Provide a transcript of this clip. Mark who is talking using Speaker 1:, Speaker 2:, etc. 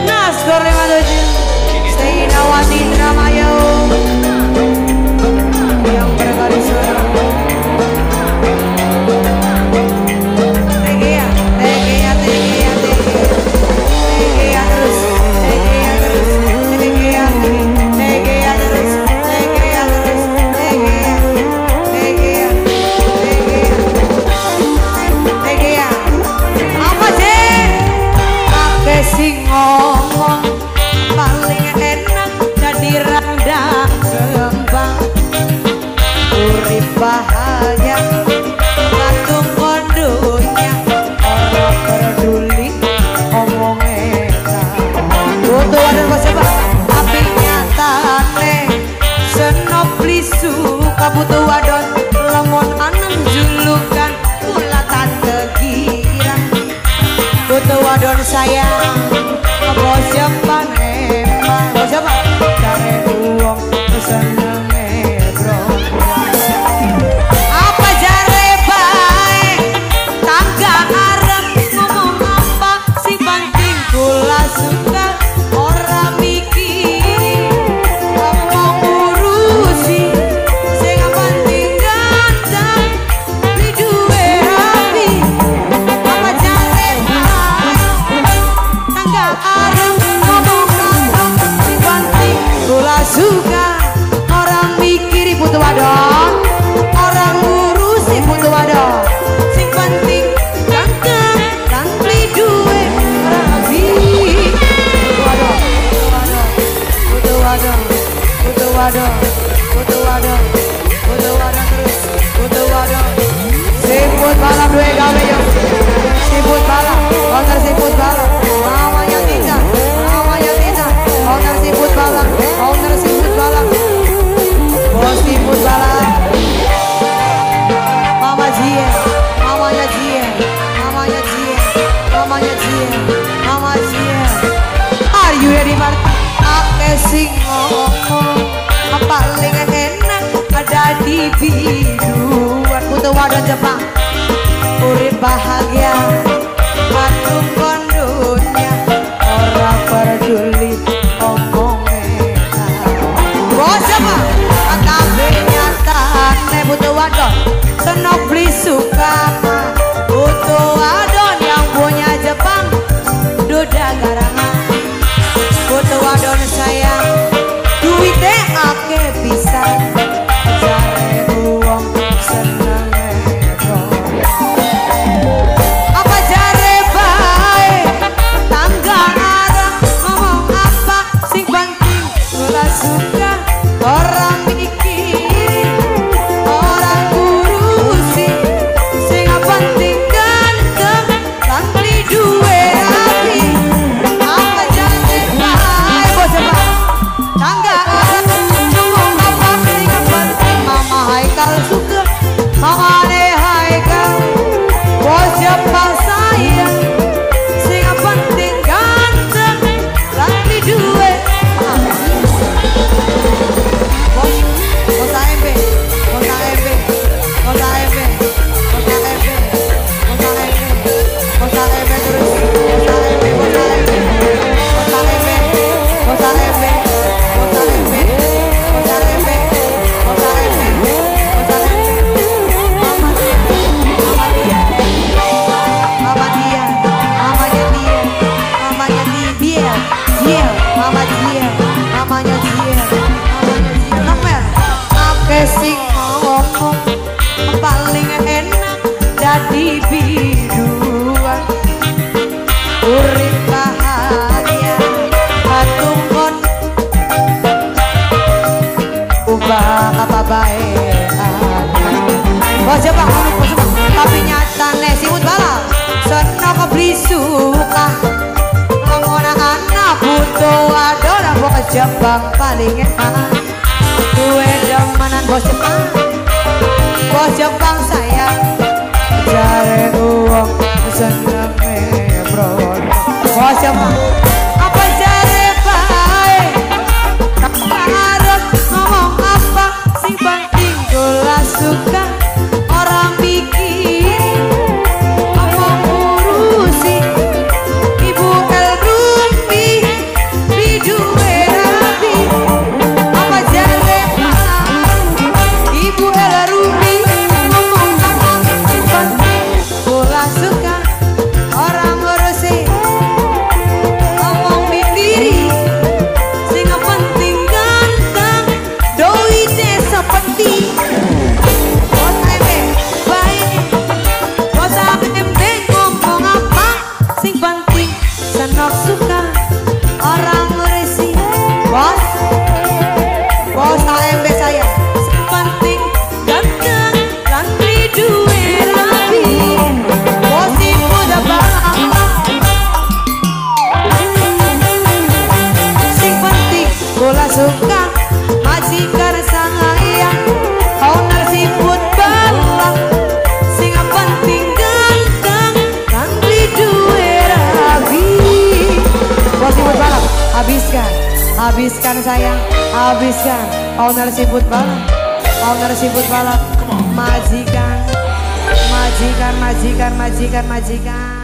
Speaker 1: Naskor 57 Seinawati Indramayu yang bergaris suara Tegea terus apa sih pakai sing ngomong paling enak jadi randang kembang urip bahagia ngatung kondonya orang peduli omongnya butuh ada siapa tapi nyatane senop lisu kabutuh wadon lemon aneng julukan kulatan tegira butuh wadon sayang bos Jepang emang bos Jepang cari uang seneng bro apa jare baik tangga arep ngomong apa sing penting kula suka orang mikir ngomong urusi sing penting ganteng di duwe rapi apa jare baik tangga arep ngomong apa sing penting kula suka orang mikir butuh wadon orang ngurusi butuh wadon sing penting ganteng dan beli duit rapi butuh wadon terus butuh wadon siput balap duwe gawe yo siput balap owner siput balap namanya Tina owner siput balap bos siput balap Mama Jie are you ready Marta ake sing ngomong paling enak ada di biduan butuh wadon Jepang urip bahagia matung kondonya orang peduli omongnya bos Jepang kabeh nyatane butuh wadon senok beli suka butuh wadon yang punya Jepang duda garangan butuh wadon sayang duitnya ake bisa cari uang seneng bro apa jare baik tangga arah ngomong apa sing penting kula suka orang mikir orang ngurusi sing penting ganteng lan beli duwe rapi apa jare baik bos tangga ngomong apa sing penting mama Haikal suka mama Haikal bos Jepang sayang sing penting ganteng lan beli duwe sing ngomong paling enak jadi biduan urip bahagia patungkon ubah apa baik bos Jepang tapi nyatane siput balap senok beli suka ngomongna anak butuh wadon bos Jepang paling enak duwe demenan bos Jepang sayang cari uang seneng bro bos Jepang apa jare baik harap ngomong apa sing penting kula suka orang bikin ngomong urusi ibu Habiskan sayang, habiskan. Owner siput balap, owner siput balap. Majikan, majikan, majikan, majikan, majikan.